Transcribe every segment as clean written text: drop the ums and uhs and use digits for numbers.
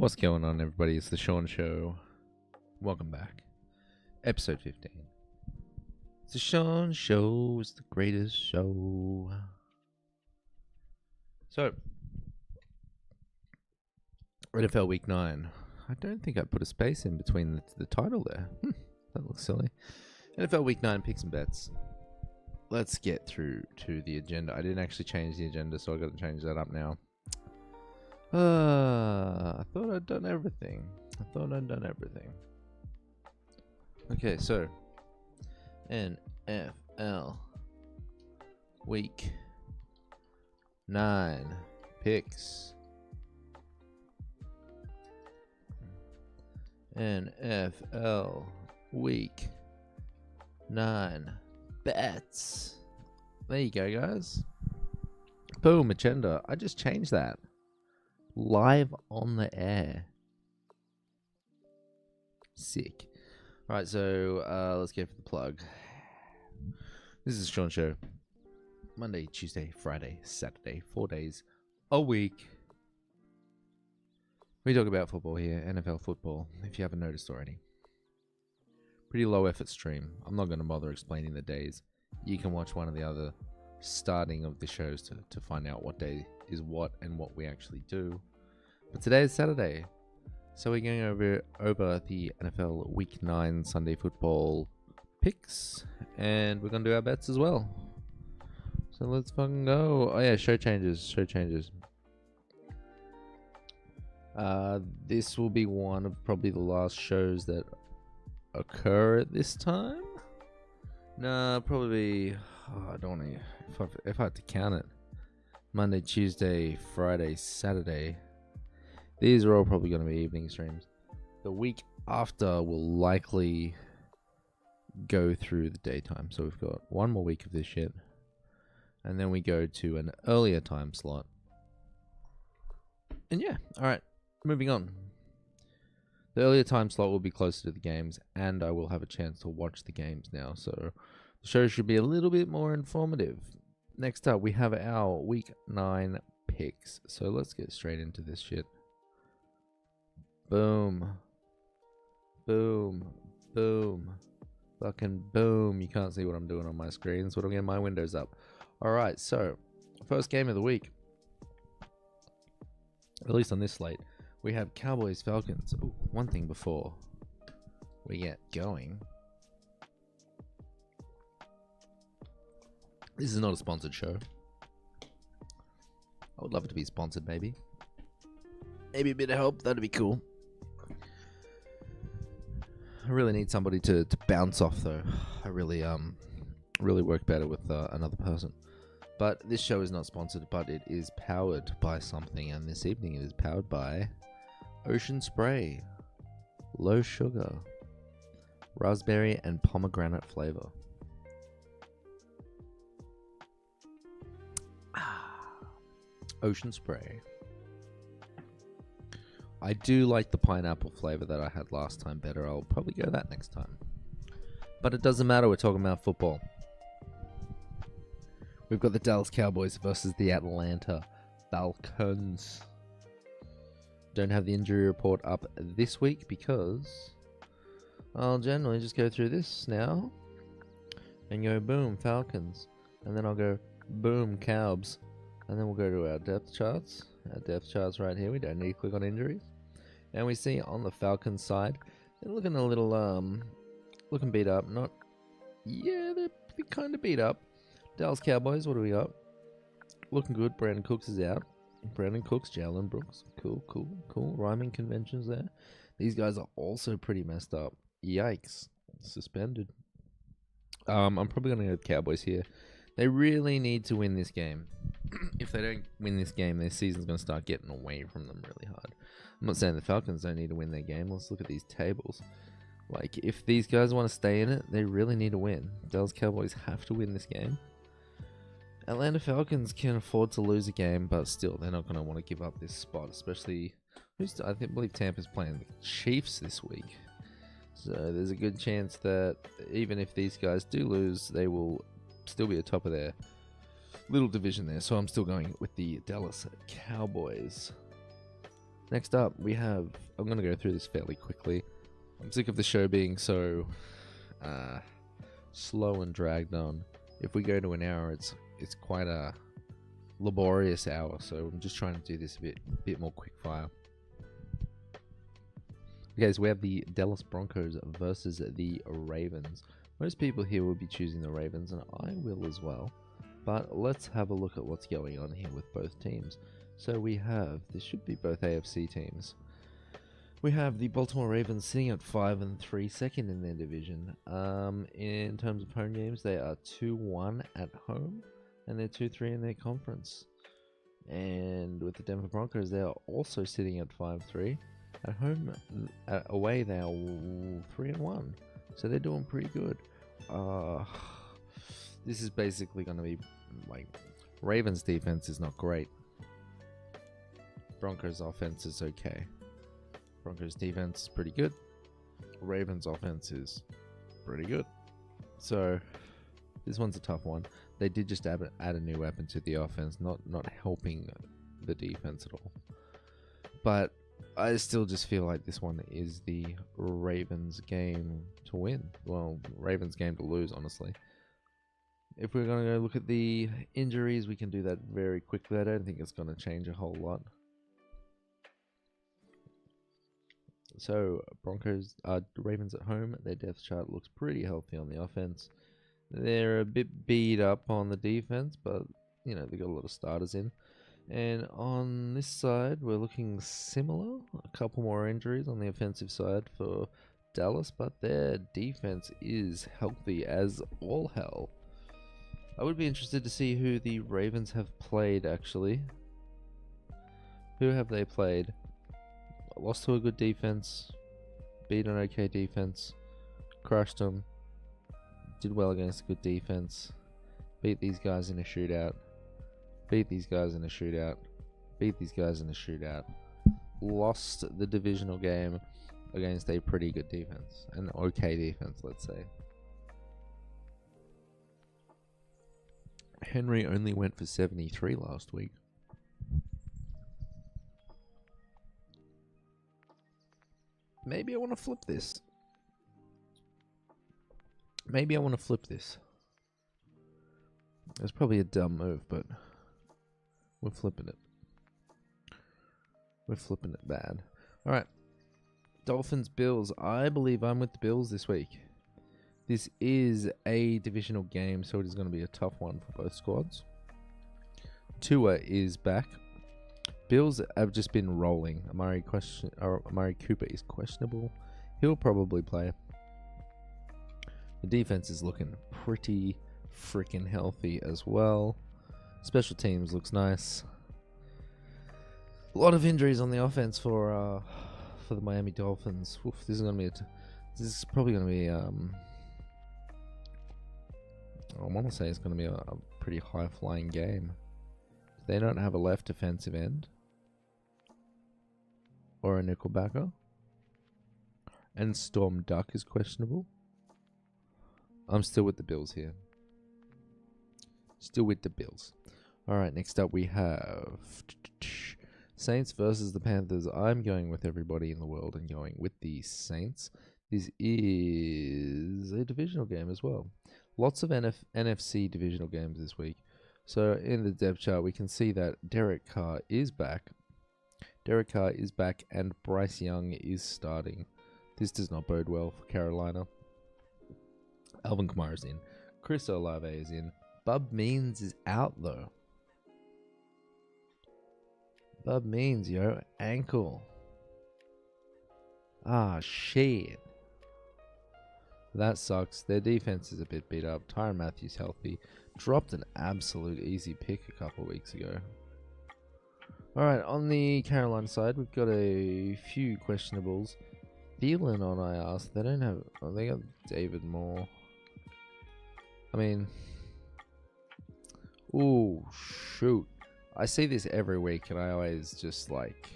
What's going on, everybody? It's the Sean Show. Welcome back. Episode 15. It's the Sean Show. It's the greatest show. So, NFL Week 9. I don't think I put a space in between the title there. That looks silly. NFL Week 9 picks and bets. Let's get through to the agenda. I didn't actually change the agenda, so I got to change that up now. I thought I'd done everything. Okay, so NFL Week 9 picks. NFL Week 9 bets. There you go, guys. Boom, agenda. I just changed that. Live on the air. Sick. Alright, so let's go for the plug. This is the Sean Show. Monday, Tuesday, Friday, Saturday, 4 days a week. We talk about football here, NFL football, if you haven't noticed already. Pretty low effort stream. I'm not going to bother explaining the days. You can watch one of the other starting of the shows to find out what day is what and what we actually do. But today is Saturday, so we're going over the NFL Week 9 Sunday football picks, and we're going to do our bets as well. So let's fucking go. Oh yeah, show changes. This will be one of probably the last shows that occur at this time. Nah, probably. I don't want to. If I had to count it, Monday, Tuesday, Friday, Saturday. These are all probably going to be evening streams. The week after will likely go through the daytime. So we've got one more week of this shit, and then we go to an earlier time slot. And yeah, all right, moving on. The earlier time slot will be closer to the games, and I will have a chance to watch the games now. So the show should be a little bit more informative. Next up, we have our Week 9 picks. So let's get straight into this shit. Boom. Boom. Boom. Fucking boom. You can't see what I'm doing on my screen, so I'm getting my windows up. Alright, so first game of the week, at least on this slate, we have Cowboys Falcons. Ooh, one thing before we get going. This is not a sponsored show. I would love it to be sponsored, maybe. Maybe a bit of help, that'd be cool. I really need somebody to bounce off, though. I really work better with another person. But this show is not sponsored, but it is powered by something, and this evening it is powered by Ocean Spray, low sugar, raspberry and pomegranate flavor. Ocean Spray. I do like the pineapple flavor that I had last time better. I'll probably go that next time. But it doesn't matter, we're talking about football. We've got the Dallas Cowboys versus the Atlanta Falcons. Don't have the injury report up this week because I'll generally just go through this now and go boom, Falcons. And then I'll go boom, Cowbs. And then we'll go to our depth charts. Our depth charts right here. We don't need to click on injuries. And we see on the Falcons side, they're looking a little, looking beat up. They're kind of beat up. Dallas Cowboys, what do we got? Looking good. Brandon Cooks is out. Brandon Cooks, Jalen Brooks. Cool. Rhyming conventions there. These guys are also pretty messed up. Yikes. Suspended. I'm probably going to go with Cowboys here. They really need to win this game. If they don't win this game, their season's going to start getting away from them really hard. I'm not saying the Falcons don't need to win their game. Let's look at these tables. Like, if these guys want to stay in it, they really need to win. Dallas Cowboys have to win this game. Atlanta Falcons can afford to lose a game, but still, they're not going to want to give up this spot, especially, I believe Tampa's playing the Chiefs this week. So there's a good chance that even if these guys do lose, they will still be atop of their little division there. So I'm still going with the Dallas Cowboys. Next up, we have. I'm going to go through this fairly quickly. I'm sick of the show being so slow and dragged on. If we go to an hour, it's quite a laborious hour. So I'm just trying to do this a bit more quick fire. Okay, so we have the Dallas Broncos versus the Ravens. Most people here will be choosing the Ravens, and I will as well. But let's have a look at what's going on here with both teams. So we have, this should be both AFC teams. We have the Baltimore Ravens sitting at 5-3, second in their division. In terms of home games, they are 2-1 at home, and they're 2-3 in their conference. And with the Denver Broncos, they are also sitting at 5-3. At home, away, they are 3-1. So they're doing pretty good. This is basically going to be like Ravens defense is not great. Broncos offense is okay. Broncos defense is pretty good. Ravens offense is pretty good. So this one's a tough one. They did just add a new weapon to the offense, not helping the defense at all. But I still just feel like this one is the Ravens game to win. Well, Ravens game to lose, honestly. If we're going to go look at the injuries, we can do that very quickly. I don't think it's going to change a whole lot. So, Ravens at home, their depth chart looks pretty healthy on the offense. They're a bit beat up on the defense, but, you know, they got a lot of starters in. And on this side, we're looking similar. A couple more injuries on the offensive side for Dallas, but their defense is healthy as all hell. I would be interested to see who the Ravens have played, actually. Who have they played? Lost to a good defense, beat an okay defense, crushed them, did well against a good defense, beat these guys in a shootout, beat these guys in a shootout, beat these guys in a shootout, lost the divisional game against a pretty good defense, an okay defense, let's say. Henry only went for 73 last week. Maybe I want to flip this. It's probably a dumb move, but we're flipping it. We're flipping it bad. Alright. Dolphins, Bills. I believe I'm with the Bills this week. This is a divisional game, so it is going to be a tough one for both squads. Tua is back. Bills have just been rolling. Amari Cooper is questionable. He'll probably play. The defense is looking pretty freaking healthy as well. Special teams looks nice. A lot of injuries on the offense for the Miami Dolphins. Oof, this is probably going to be I want to say it's going to be a pretty high flying game. They don't have a left defensive end or a nickelbacker, and Storm Duck is questionable. I'm still with the Bills here. Still with the Bills. Alright, next up we have Saints versus the Panthers. I'm going with everybody in the world and going with the Saints. This is a divisional game as well. Lots of NFC divisional games this week. So in the depth chart, we can see that Derek Carr is back. And Bryce Young is starting. This does not bode well for Carolina. Alvin Kamara's in. Chris Olave is in. Bub Means is out, though. Bub Means, ankle. Ah, shit. That sucks. Their defense is a bit beat up. Tyrann Mathieu healthy. Dropped an absolute easy pick a couple weeks ago. Alright, on the Carolina side, we've got a few questionables. Thielen on IR, so they don't have... Oh, they got David Moore. I mean... Ooh, shoot. I see this every week, and I always just, like,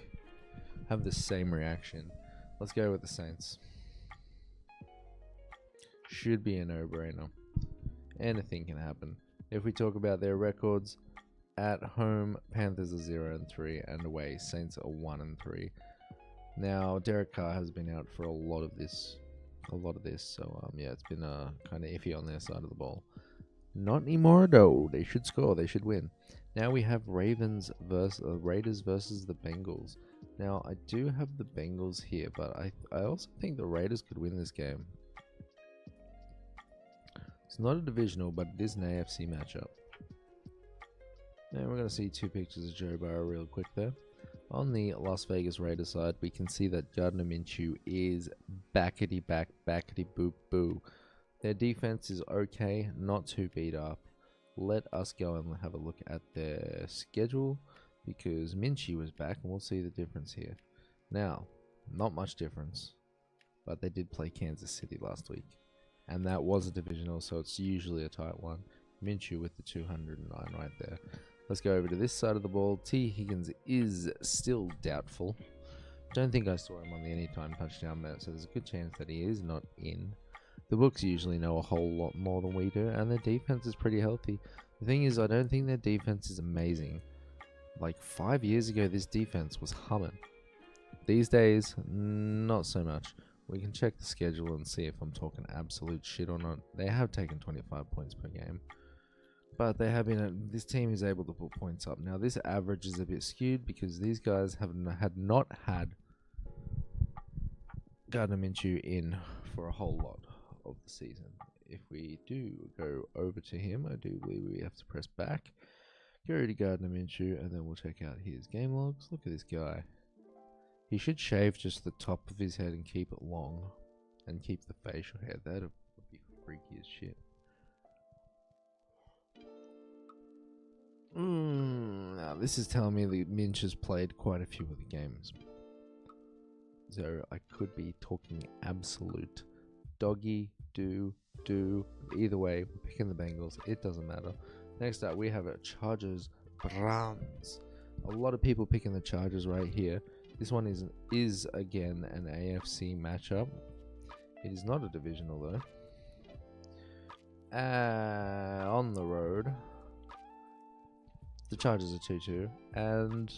have the same reaction. Let's go with the Saints. Should be a no-brainer. Anything can happen. If we talk about their records, At home, Panthers are 0-3, and away, Saints are 1-3. Now, Derek Carr has been out for a lot of this. So yeah, it's been kind of iffy on their side of the ball. Not anymore though. They should score. They should win. Now we have Raiders versus the Bengals. Now I do have the Bengals here, but I also think the Raiders could win this game. It's not a divisional, but it is an AFC matchup. Now we're going to see two pictures of Joe Burrow real quick there. On the Las Vegas Raiders side, we can see that Gardner Minshew is backety boop boo. Their defense is okay, not too beat up. Let us go and have a look at their schedule because Minshew is back and we'll see the difference here. Now, not much difference, but they did play Kansas City last week. And that was a divisional, so it's usually a tight one. Minshew with the 209 right there. Let's go over to this side of the ball. T. Higgins is still doubtful. Don't think I saw him on the anytime touchdown bet, so there's a good chance that he is not in. The books usually know a whole lot more than we do, and their defense is pretty healthy. The thing is, I don't think their defense is amazing. Like 5 years ago, this defense was humming. These days, not so much. We can check the schedule and see if I'm talking absolute shit or not. They have taken 25 points per game. But they have been. This team is able to put points up. Now this average is a bit skewed because these guys have not had Gardner Minshew in for a whole lot of the season. If we do go over to him, I do believe we have to press back, go to Gardner Minshew, and then we'll check out his game logs. Look at this guy. He should shave just the top of his head and keep it long, and keep the facial hair. That would be freaky as shit. Now this is telling me that Minch has played quite a few of the games. So I could be talking absolute doggy, do. Either way, we're picking the Bengals. It doesn't matter. Next up, we have a Chargers Browns. A lot of people picking the Chargers right here. This one is again an AFC matchup. It is not a divisional though. On the road, the Chargers are 2-2, and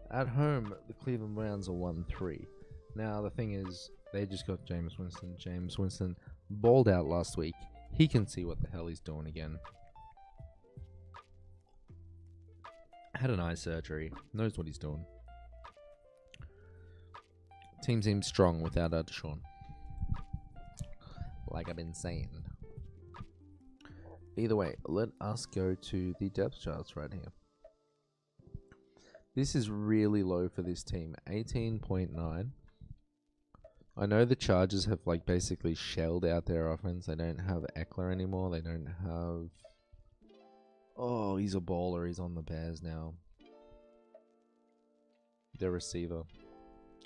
at home, the Cleveland Browns are 1-3. Now, the thing is, they just got Jameis Winston. Jameis Winston balled out last week. He can see what the hell he's doing again. Had an eye surgery. Knows what he's doing. Team seems strong without TheShaun. Like I've been saying. Either way, let us go to the depth charts right here. This is really low for this team. 18.9. I know the Chargers have like basically shelled out their offense. They don't have Eckler anymore. They don't have... Oh, he's a baller. He's on the Bears now. Their receiver.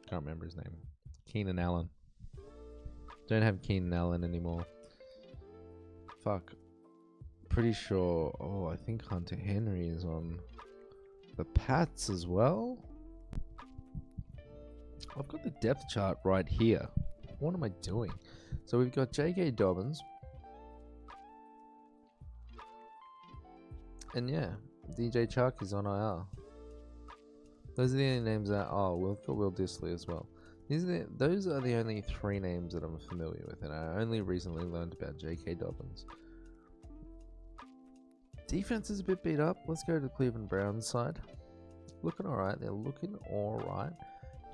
Can't remember his name. Keenan Allen. Don't have Keenan Allen anymore. Fuck. Pretty sure... Oh, I think Hunter Henry is on the Pats as well. I've got the depth chart right here. What am I doing? So we've got J.K. Dobbins. And yeah, DJ Chark is on IR. Those are the only names that... Oh, we've got Will Dissly as well. Those are the only three names that I'm familiar with. And I only recently learned about J.K. Dobbins. Defense is a bit beat up. Let's go to the Cleveland Browns side. Looking alright. They're looking alright.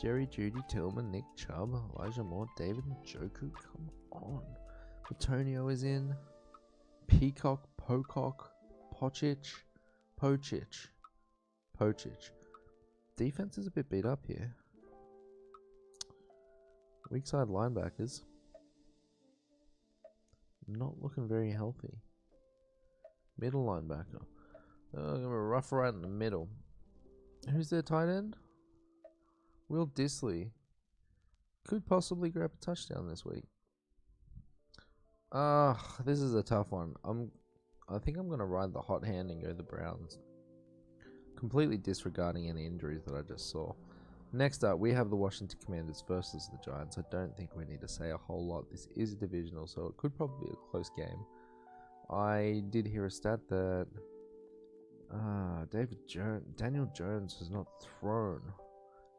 Jerry, Judy, Tillman, Nick Chubb, Elijah Moore, David Njoku. Come on. Antonio is in. Peacock, Pocock, Pocic. Defense is a bit beat up here. Weak side linebackers. Not looking very healthy. Middle linebacker. I'm a rough right in the middle. Who's their tight end? Will Dissly. Could possibly grab a touchdown this week. This is a tough one. I think I'm gonna ride the hot hand and go the Browns. Completely disregarding any injuries that I just saw. Next up, we have the Washington Commanders versus the Giants. I don't think we need to say a whole lot. This is a divisional, so it could probably be a close game. I did hear a stat that Daniel Jones has not thrown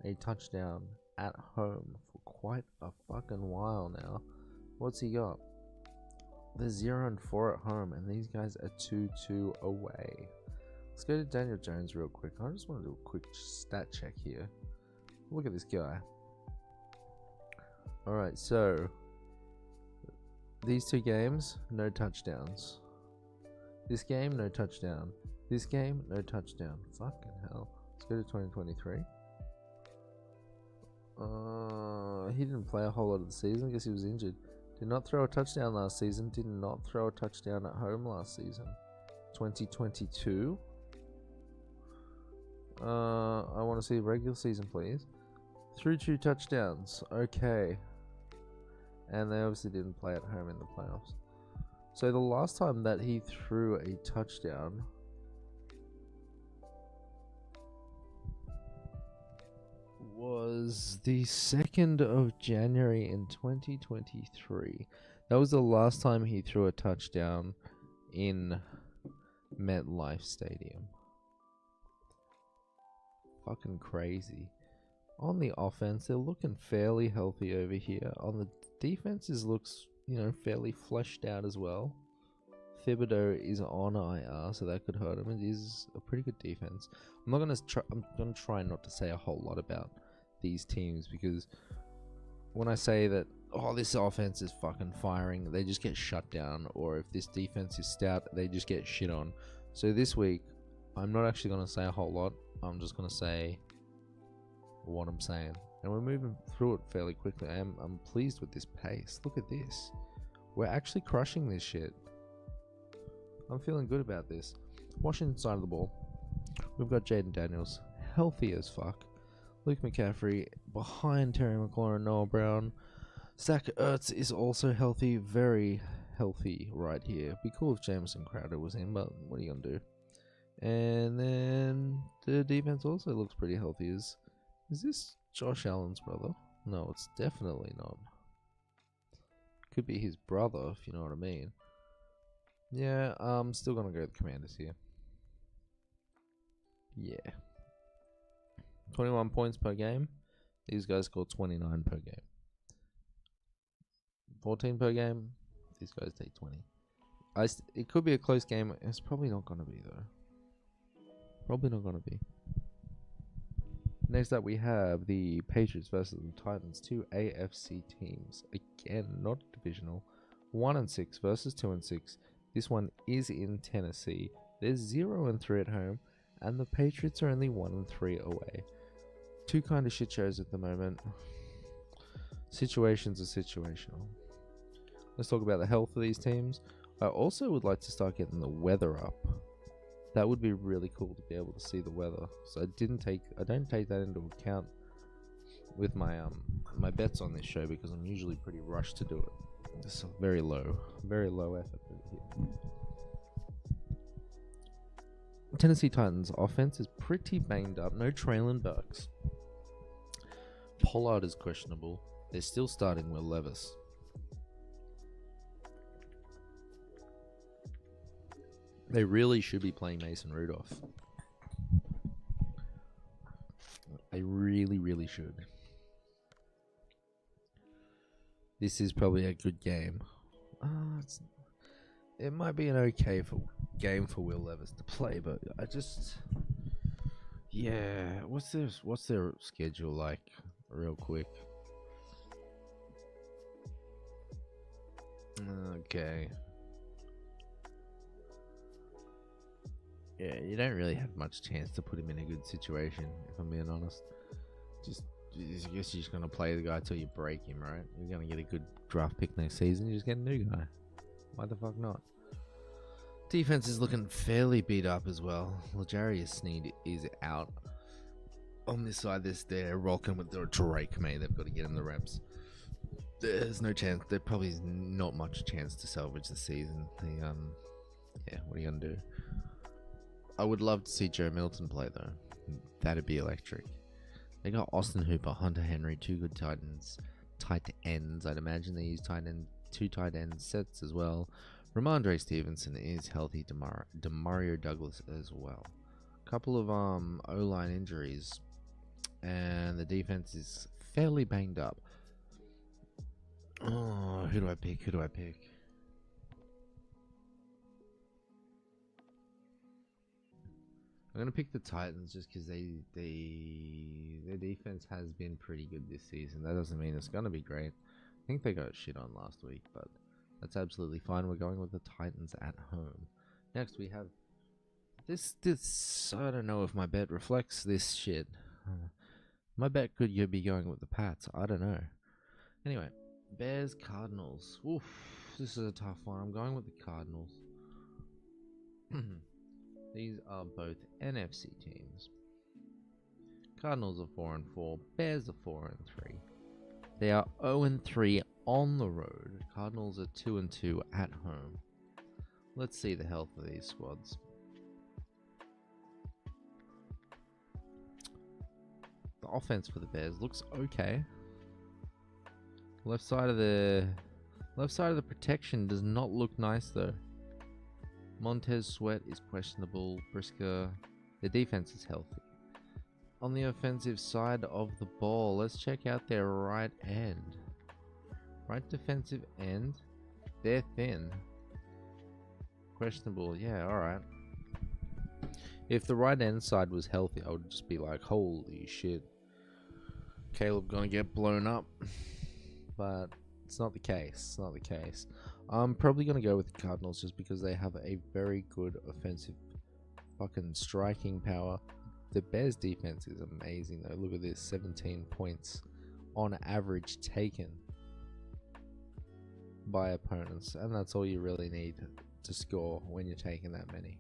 a touchdown at home for quite a fucking while now. What's he got? They're 0-4 at home, and these guys are 2-2 away. Let's go to Daniel Jones real quick. I just want to do a quick stat check here. Look at this guy. Alright, so these two games, no touchdowns. This game, no touchdown. This game, no touchdown. Fucking hell. Let's go to 2023. He didn't play a whole lot of the season. I guess he was injured. Did not throw a touchdown last season. Did not throw a touchdown at home last season. 2022. I want to see regular season, please. Threw 2 touchdowns. Okay. And they obviously didn't play at home in the playoffs. So the last time that he threw a touchdown was the 2nd of January in 2023. That was the last time he threw a touchdown in MetLife Stadium. Fucking crazy. On the offense, they're looking fairly healthy over here. On the defenses, looks, you know, fairly fleshed out as well. Thibodeau is on IR, so that could hurt him. It is a pretty good defense. I'm gonna try not to say a whole lot about these teams, because when I say that, oh, this offense is fucking firing, they just get shut down, or if this defense is stout, they just get shit on. So this week, I'm not actually gonna say a whole lot. I'm just gonna say what I'm saying, and we're moving through it fairly quickly. I'm pleased with this pace. Look at this. We're actually crushing this shit. I'm feeling good about this. Washington side of the ball, we've got Jaden Daniels, healthy as fuck. Luke McCaffrey behind Terry McLaurin, Noah Brown. Zach Ertz is also healthy, very healthy right here. Be cool if Jameson Crowder was in, but what are you gonna do? And then the defense also looks pretty healthy. Is this Josh Allen's brother? No, it's definitely not. Could be his brother, if you know what I mean. Yeah, I'm still gonna go with the Commanders here. Yeah. 21 points per game. These guys score 29 per game. 14 per game. These guys take 20. It could be a close game. It's probably not gonna be though. Probably not gonna be. Next up, we have the Patriots versus the Titans, 2 AFC teams. Again, not divisional. 1-6 versus 2-6. This one is in Tennessee. There's 0-3 at home, and the Patriots are only 1-3 away. Two kind of shit shows at the moment. Situations are situational. Let's talk about the health of these teams. I also would like to start getting the weather up. That would be really cool to be able to see the weather. So I don't take that into account with my my bets on this show, because I'm usually pretty rushed to do it. It's very low effort here. Tennessee Titans offense is pretty banged up. No Traylon Burks. Pollard is questionable. They're still starting Will Levis. They really should be playing Mason Rudolph. They really should. This is probably a good game. It might be an okay game for Will Levis to play, but yeah. What's their schedule like, real quick? Okay. Yeah, you don't really have much chance to put him in a good situation, if I'm being honest. I guess you're just going to play the guy till you break him, right? You're going to get a good draft pick next season, you just get a new guy. Why the fuck not? Defense is looking fairly beat up as well. L'Jarius Sneed is out. On this side, they're rocking with the Drake, mate. They've got to get him the reps. There's no chance. There probably is not much chance to salvage the season. Yeah, what are you going to do? I would love to see Joe Milton play, though. That'd be electric. They got Austin Hooper, Hunter Henry, two good tight ends. I'd imagine they use two tight end sets as well. Ramondre Stevenson is healthy. Demario Douglas as well. Couple of O-line injuries, and the defense is fairly banged up. Oh, who do I pick? I'm gonna pick the Titans just because their defense has been pretty good this season. That doesn't mean it's gonna be great. I think they got shit on last week, but that's absolutely fine. We're going with the Titans at home. Next we have this. I don't know if my bet reflects this shit. My bet could be going with the Pats. I don't know. Anyway, Bears Cardinals. Oof, this is a tough one. I'm going with the Cardinals. These are both NFC teams. Cardinals are 4-4. Bears are 4-3. They are 0-3 on the road. Cardinals are 2-2 at home. Let's see the health of these squads. The offense for the Bears looks okay. Left side of the protection does not look nice though. Montez Sweat is questionable. Brisker, the defense is healthy. On the offensive side of the ball, let's check out their right end. Right defensive end, they're thin. Questionable, yeah, alright. If the right end side was healthy, I would just be like, holy shit, Caleb gonna get blown up. But it's not the case. I'm probably going to go with the Cardinals just because they have a very good offensive fucking striking power. The Bears defense is amazing though. Look at this, 17 points on average taken by opponents, and that's all you really need to score when you're taking that many.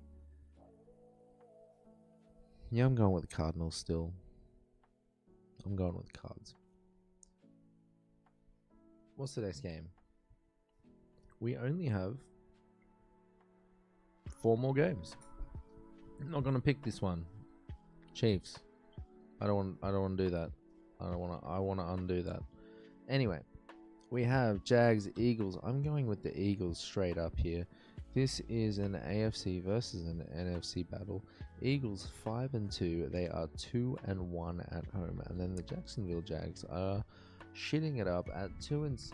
Yeah, I'm going with the Cardinals still. I'm going with the Cards. What's the next game? We only have 4 more games. I'm not gonna pick this one. Chiefs. I don't want to do that. I want to undo that. Anyway, we have Jags Eagles. I'm going with the Eagles straight up here. This is an AFC versus an NFC battle. Eagles 5-2. They are 2-1 at home, and then the Jacksonville Jags are shitting it up at 2-6,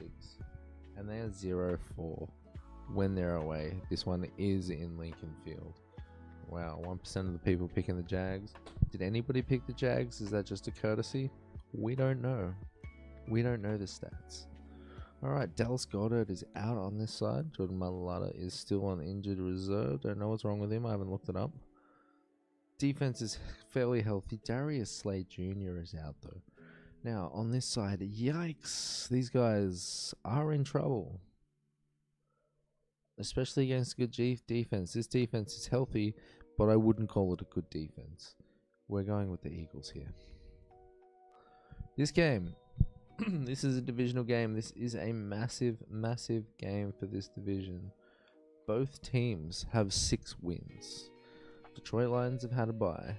and they are 0-4 when they're away. This one is in Lincoln Field. Wow, 1% of the people picking the Jags. Did anybody pick the Jags? Is that just a courtesy? We don't know. We don't know the stats. Alright, Dallas Goedert is out on this side. Jordan Mailata is still on injured reserve. Don't know what's wrong with him. I haven't looked it up. Defense is fairly healthy. Darius Slay Jr. is out though. Now, on this side, yikes, these guys are in trouble. Especially against a good defense. This defense is healthy, but I wouldn't call it a good defense. We're going with the Eagles here. This game, this is a divisional game. This is a massive, massive game for this division. Both teams have 6 wins. Detroit Lions have had a bye.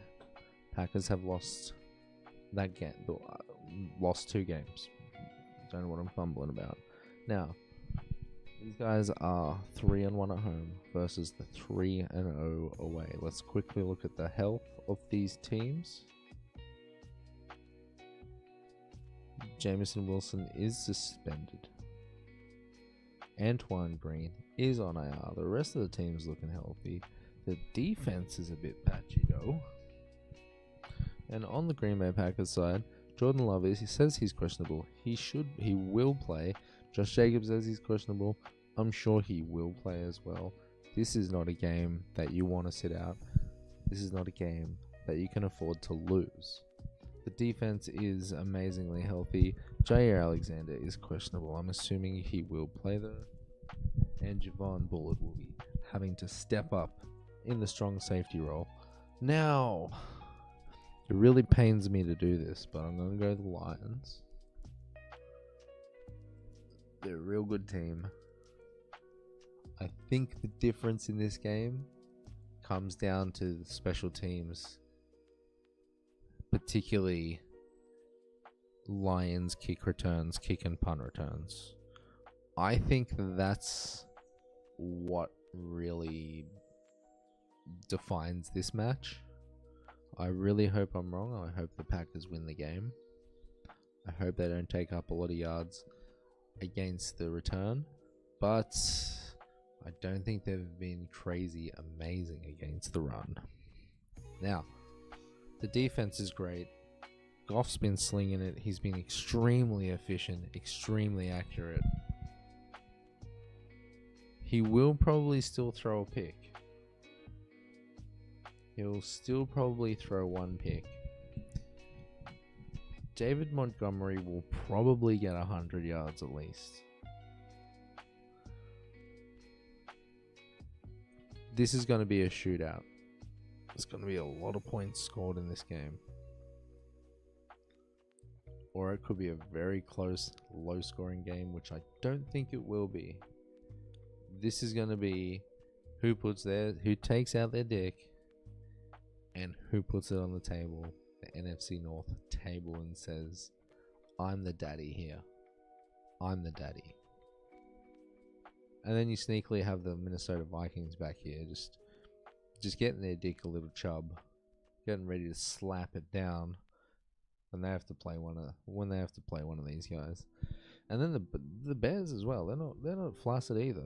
Packers have lost that game. Lost 2 games. Don't know what I'm fumbling about. Now, these guys are 3-1 at home versus the 3-0 away. Let's quickly look at the health of these teams. Jamison Wilson is suspended. Antoine Green is on IR. The rest of the team's looking healthy. The defense is a bit patchy though. And on the Green Bay Packers side, Jordan Love he says he's questionable. He will play. Josh Jacobs says he's questionable. I'm sure he will play as well. This is not a game that you want to sit out. This is not a game that you can afford to lose. The defense is amazingly healthy. Jair Alexander is questionable. I'm assuming he will play though. And Javon Bullard will be having to step up in the strong safety role. Now, it really pains me to do this, but I'm going to go the Lions. They're a real good team. I think the difference in this game comes down to the special teams, particularly Lions kick returns, kick and punt returns. I think that's what really defines this match. I really hope I'm wrong. I hope the Packers win the game. I hope they don't take up a lot of yards against the return. But I don't think they've been crazy amazing against the run. Now, the defense is great. Goff's been slinging it. He's been extremely efficient, extremely accurate. He will probably still throw a pick. He'll still probably throw one pick. David Montgomery will probably get 100 yards at least. This is going to be a shootout. There's going to be a lot of points scored in this game. Or it could be a very close, low-scoring game, which I don't think it will be. This is going to be who takes out their dick and who puts it on the table, the NFC North table, and says, I'm the daddy here. I'm the daddy. And then you sneakily have the Minnesota Vikings back here, just getting their dick a little chub, getting ready to slap it down when they have to play one of these guys. And then the Bears as well. They're not flaccid either.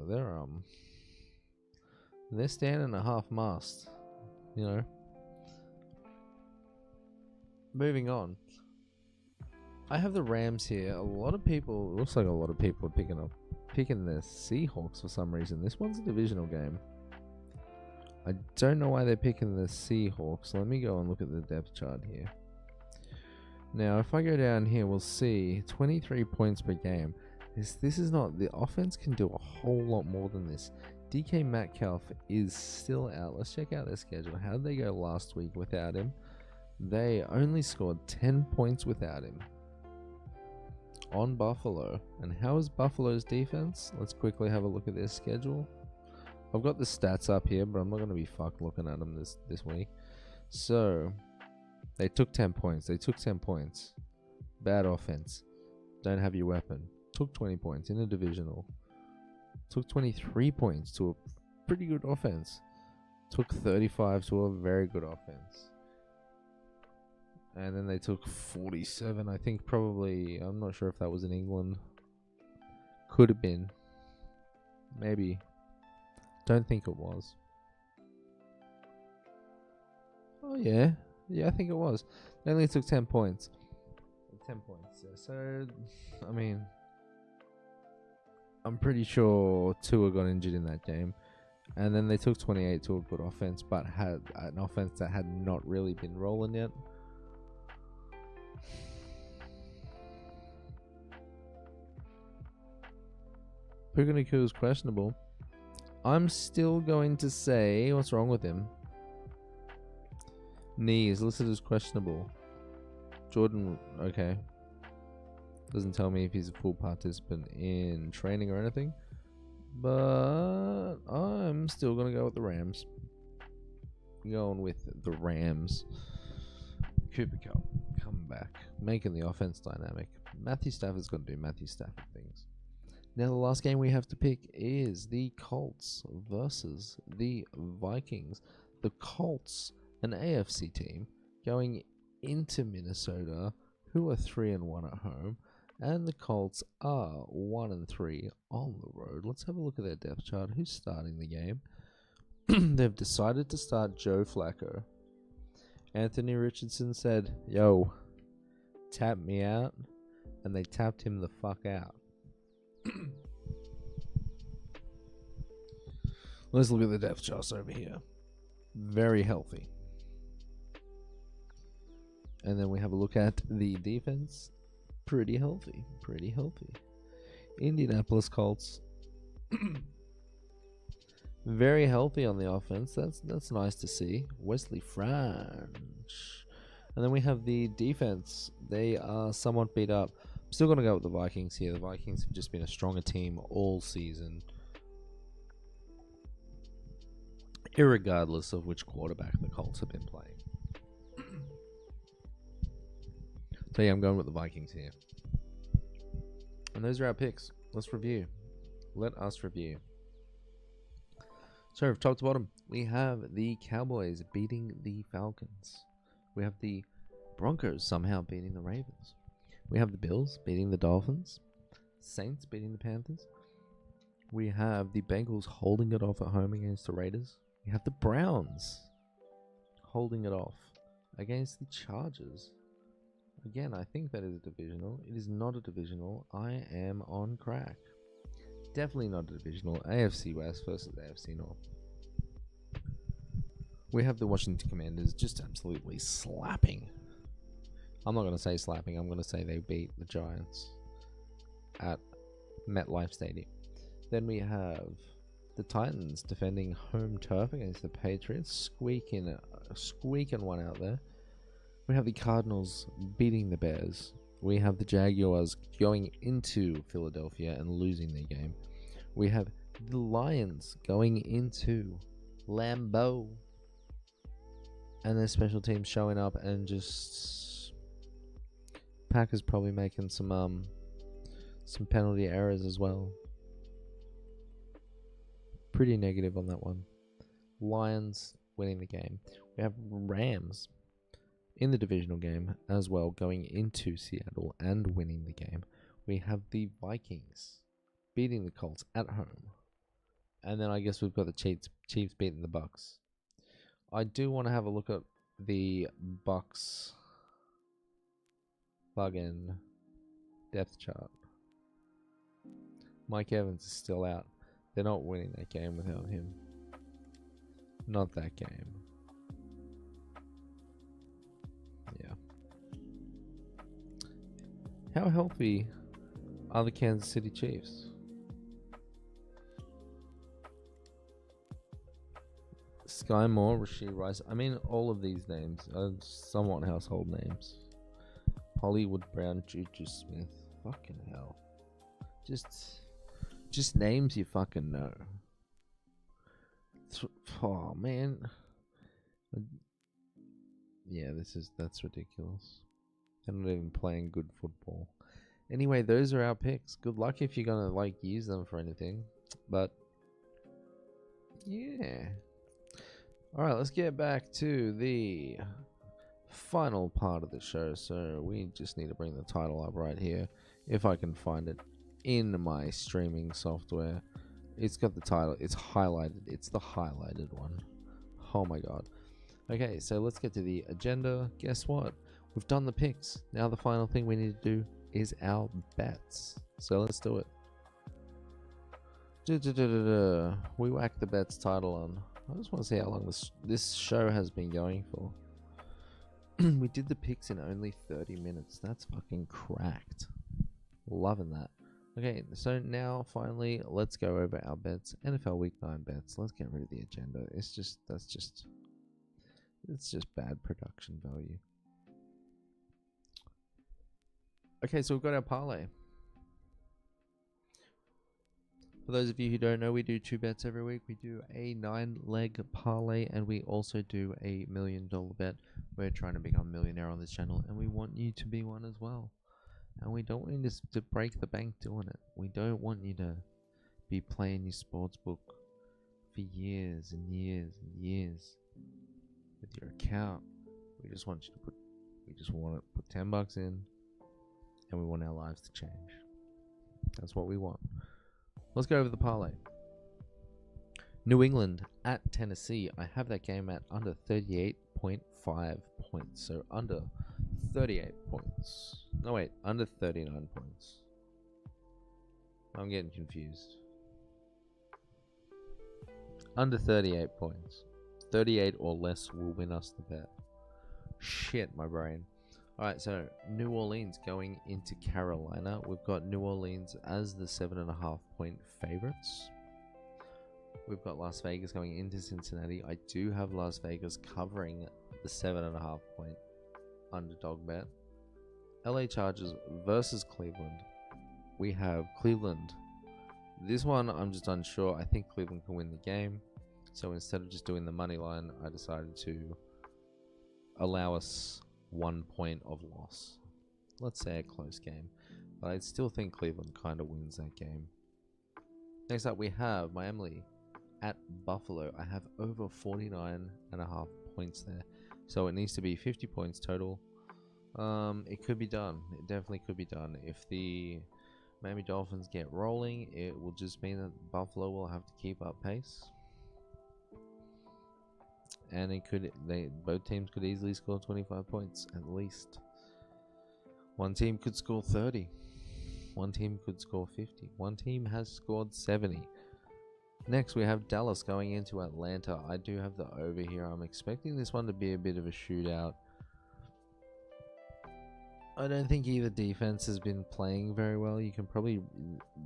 They're standing at half mast, you know. Moving on. I have the Rams here. It looks like a lot of people are picking the Seahawks for some reason. This one's a divisional game. I don't know why they're picking the Seahawks. Let me go and look at the depth chart here. Now, if I go down here, we'll see 23 points per game. This is not... The offense can do a whole lot more than this. DK Metcalf is still out. Let's check out their schedule. How did they go last week without him? They only scored 10 points without him on Buffalo. And how is Buffalo's defense? Let's quickly have a look at their schedule. I've got the stats up here, but I'm not going to be fucked looking at them this week. So, they took 10 points. Bad offense. Don't have your weapon. Took 20 points in a divisional. Took 23 points to a pretty good offense. Took 35 to a very good offense. And then they took 47, I think probably. I'm not sure if that was in England. Could have been. Maybe. Don't think it was. Oh, yeah. Yeah, I think it was. They only took 10 points. 10 points. So, I mean, I'm pretty sure Tua got injured in that game. And then they took 28 to a good offense, but had an offense that had not really been rolling yet. Puka is questionable. I'm still going to say, what's wrong with him? Knee is listed as questionable. Jordan, okay. Doesn't tell me if he's a full participant in training or anything. But I'm still going to go with the Rams. Going with the Rams. Cooper Kupp coming back. Making the offense dynamic. Matthew Stafford's going to do Matthew Stafford things. Now the last game we have to pick is the Colts versus the Vikings. The Colts, an AFC team, going into Minnesota, who are 3-1 at home, and the Colts are 1-3 on the road. Let's have a look at their depth chart. Who's starting the game? They've decided to start Joe Flacco. Anthony Richardson said, yo, tap me out, and they tapped him the fuck out. Let's look at the depth charts over here. Very healthy. And then we have a look at the defense. Pretty healthy. Pretty healthy. Indianapolis Colts. Very healthy on the offense. That's nice to see. Wesley French. And then we have the defense. They are somewhat beat up. I'm still going to go with the Vikings here. The Vikings have just been a stronger team all season, irregardless of which quarterback the Colts have been playing. So yeah, I'm going with the Vikings here. And those are our picks. Let's review. Let us review. So from top to bottom, we have the Cowboys beating the Falcons. We have the Broncos somehow beating the Ravens. We have the Bills beating the Dolphins. Saints beating the Panthers. We have the Bengals holding it off at home against the Raiders. We have the Browns holding it off against the Chargers. Again, I think that is a divisional. It is not a divisional. I am on crack. Definitely not a divisional. AFC West versus AFC North. We have the Washington Commanders just absolutely slapping. I'm not going to say slapping. I'm going to say they beat the Giants at MetLife Stadium. Then we have the Titans defending home turf against the Patriots, squeaking one out there. We have the Cardinals beating the Bears. We have the Jaguars going into Philadelphia and losing their game. We have the Lions going into Lambeau and their special teams showing up, and just Packers probably making some penalty errors as well. Pretty negative on that one. Lions winning the game. We have Rams in the divisional game as well, going into Seattle and winning the game. We have the Vikings beating the Colts at home. And then I guess we've got the Chiefs beating the Bucks. I do want to have a look at the Bucks plug-in depth chart. Mike Evans is still out. They're not winning that game without him. Not that game. Yeah. How healthy are the Kansas City Chiefs? Sky Moore, Rashee Rice. I mean, all of these names are somewhat household names. Hollywood Brown, Juju Smith. Fucking hell. Just names you fucking know. Oh man. Yeah, that's ridiculous. They're not even playing good football. Anyway, those are our picks. Good luck if you're gonna like use them for anything. But yeah. Alright, let's get back to the final part of the show. So we just need to bring the title up right here, if I can find it in my streaming software. It's got the title. It's highlighted. It's the highlighted one. Oh my god. Okay, so let's get to the agenda. Guess what? We've done the picks. Now the final thing we need to do is our bets. So let's do it. We whacked the bets title on. I just want to see how long this show has been going for. We did the picks in only 30 minutes. That's fucking cracked. Loving that. Okay, so now finally let's go over our bets. NFL Week 9 bets. Let's get rid of the agenda. It's just bad production value. Okay, so we've got our parlay. For those of you who don't know, we do 2 bets every week. We do a 9-leg parlay, and we also do a $1 million bet. We're trying to become millionaire on this channel, and we want you to be one as well. And we don't want you to break the bank doing it. We don't want you to be playing your sports book for years and years and years with your account. We just want to put 10 bucks in, and we want our lives to change. That's what we want. Let's go over the parlay. New England at Tennessee. I have that game at under 38.5 points. So under 38 points. No, wait. Under 39 points. I'm getting confused. Under 38 points. 38 or less will win us the bet. Shit, my brain. Alright, so New Orleans going into Carolina. We've got New Orleans as the 7.5 point favorites. We've got Las Vegas going into Cincinnati. I do have Las Vegas covering the 7.5 point underdog bet. LA Chargers versus Cleveland. We have Cleveland. This one I'm just unsure. I think Cleveland can win the game. So instead of just doing the money line, I decided to allow us 1 point of loss. Let's say a close game. But I still think Cleveland kind of wins that game. Next up we have Miami at Buffalo. I have over 49.5 points there. So it needs to be 50 points total. It could be done. It definitely could be done. If the Miami Dolphins get rolling, it will just mean that Buffalo will have to keep up pace. And both teams could easily score 25 points at least. One team could score 30. One team could score 50. One team has scored 70. Next, we have Dallas going into Atlanta. I do have the over here. I'm expecting this one to be a bit of a shootout. I don't think either defense has been playing very well. You can probably...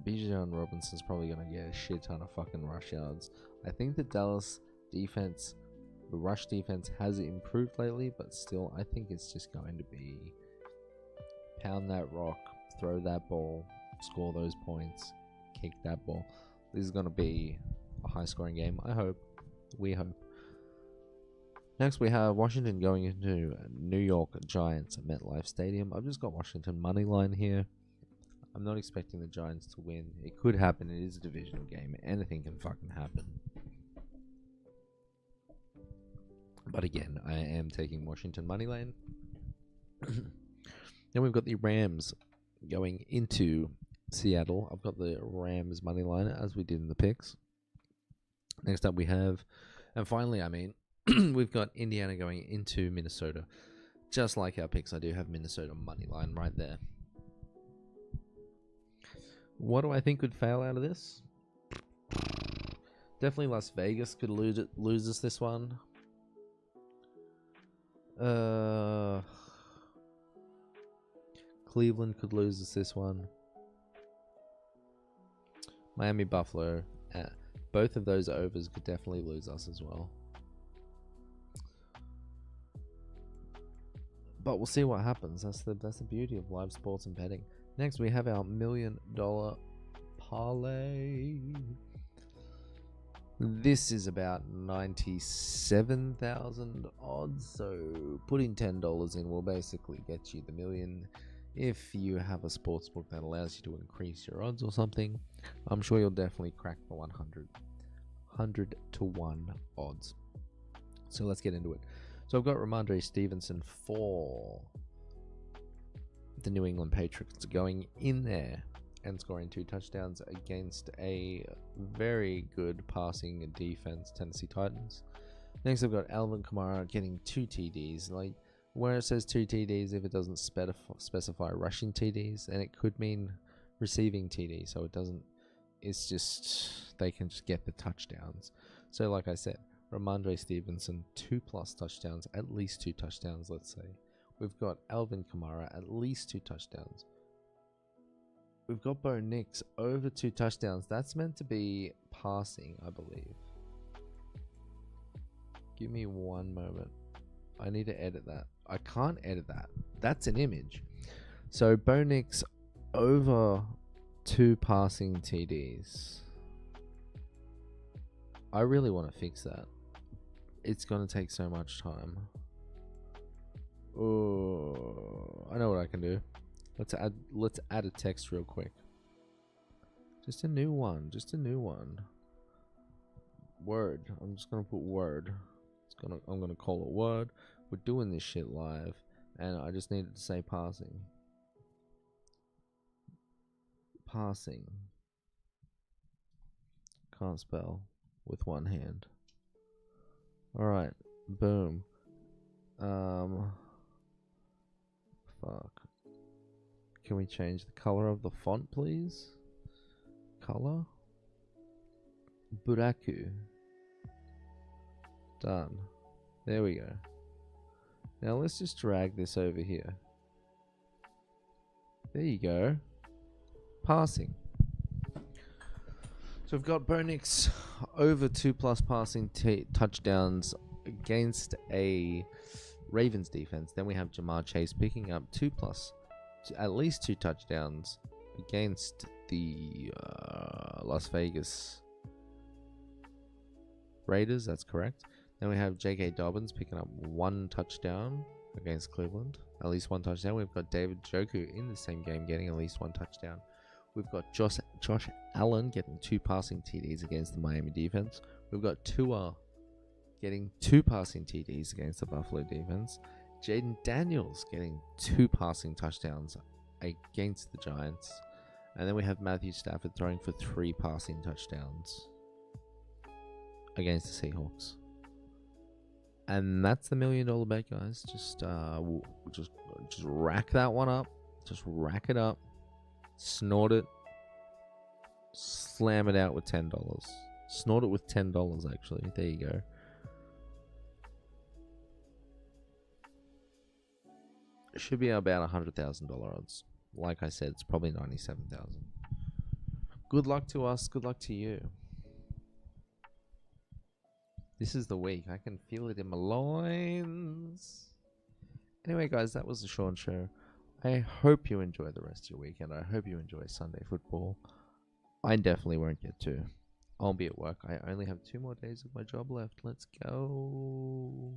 Bijan Robinson's probably going to get a shit ton of fucking rush yards. I think the Dallas defense, the rush defense, has improved lately, but still, I think it's just going to be pound that rock, throw that ball, score those points, kick that ball. This is going to be a high-scoring game, I hope. We hope. Next, we have Washington going into New York Giants at MetLife Stadium. I've just got Washington money line here. I'm not expecting the Giants to win. It could happen. It is a divisional game. Anything can fucking happen. But again, I am taking Washington money line. Then we've got the Rams going into Seattle. I've got the Rams money line as we did in the picks. Next up we have, and finally, we've got Indiana going into Minnesota. Just like our picks, I do have Minnesota money line right there. What do I think could fail out of this? Definitely Las Vegas could lose us this one. Cleveland could lose us this one. Miami, Buffalo, both of those overs could definitely lose us as well. But we'll see what happens. That's the beauty of live sports and betting. Next, we have our $1 million parlay. This is about 97,000 odds. So putting $10 in will basically get you the million. If you have a sportsbook that allows you to increase your odds or something, I'm sure you'll definitely crack the 100 to 1 odds. So let's get into it. So I've got Ramondre Stevenson for the New England Patriots going in there and scoring 2 touchdowns against a very good passing defense, Tennessee Titans. Next I've got Alvin Kamara getting 2 TDs. Like, where it says 2 TDs, if it doesn't specify rushing TDs, then it could mean receiving TDs. So it doesn't, it's just, they can just get the touchdowns. So like I said, Ramondre Stevenson, 2+ touchdowns, at least 2 touchdowns, let's say. We've got Alvin Kamara, at least 2 touchdowns. We've got Bo Nix, over 2 touchdowns. That's meant to be passing, I believe. Give me one moment. I need to edit that. I can't edit that. That's an image. So Bo Nix, over 2 passing TDs. I really want to fix that. It's going to take so much time. Oh, I know what I can do. Let's add a text real quick. Just a new one. Word. I'm just going to put word. I'm going to call it word. We're doing this shit live, and I just needed to say passing. Passing. Can't spell with one hand. Alright, boom. Fuck. Can we change the color of the font, please? Color? Buraku. Done. There we go. Now let's just drag this over here. There you go. Passing. So we've got Bo Nix over 2+ passing touchdowns against a Ravens defense. Then we have Jamar Chase picking up 2+, at least 2 touchdowns against the Las Vegas Raiders. That's correct. Then we have J.K. Dobbins picking up 1 touchdown against Cleveland. At least 1 touchdown. We've got David Njoku in the same game getting at least 1 touchdown. We've got Josh Allen getting 2 passing TDs against the Miami defense. We've got Tua getting 2 passing TDs against the Buffalo defense. Jaden Daniels getting 2 passing touchdowns against the Giants. And then we have Matthew Stafford throwing for 3 passing touchdowns against the Seahawks. And that's the $1 million bet, guys. Just rack that one up. Just rack it up. Snort it. Slam it out with $10. Snort it with $10, actually. There you go. It should be about $100,000 odds. Like I said, it's probably 97,000. Good luck to us. Good luck to you. This is the week. I can feel it in my loins. Anyway, guys, that was the Sean Show. I hope you enjoy the rest of your weekend. I hope you enjoy Sunday football. I definitely won't get to. I'll be at work. I only have 2 more days of my job left. Let's go.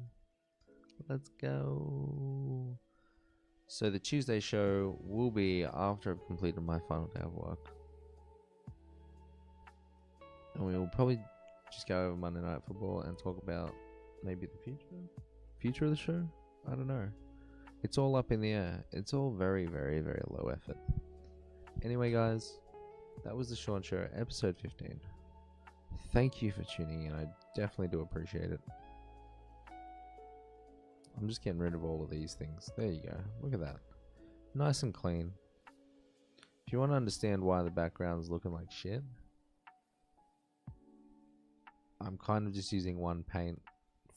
Let's go. So the Tuesday show will be after I've completed my final day of work. And we will probably just go over Monday Night Football and talk about maybe the future of the show. I don't know. It's all up in the air. It's all very, very, very low effort. Anyway, guys, that was the Sean Show, episode 15. Thank you for tuning in. I definitely do appreciate it. I'm just getting rid of all of these things. There you go. Look at that. Nice and clean. If you want to understand why the background's looking like shit, I'm kind of just using one paint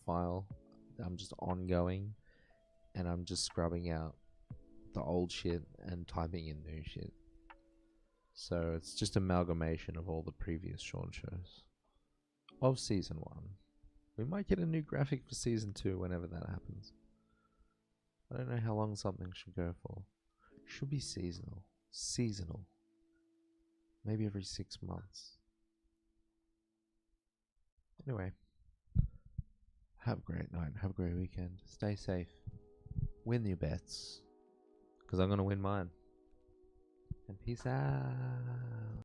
file. I'm just ongoing, and I'm just scrubbing out the old shit and typing in new shit. So it's just amalgamation of all the previous Sean shows of season 1. We might get a new graphic for season 2 whenever that happens. I don't know how long something should go for. It should be seasonal. Seasonal. Maybe every 6 months. Anyway, have a great night. Have a great weekend. Stay safe. Win your bets, because I'm going to win mine. And peace out.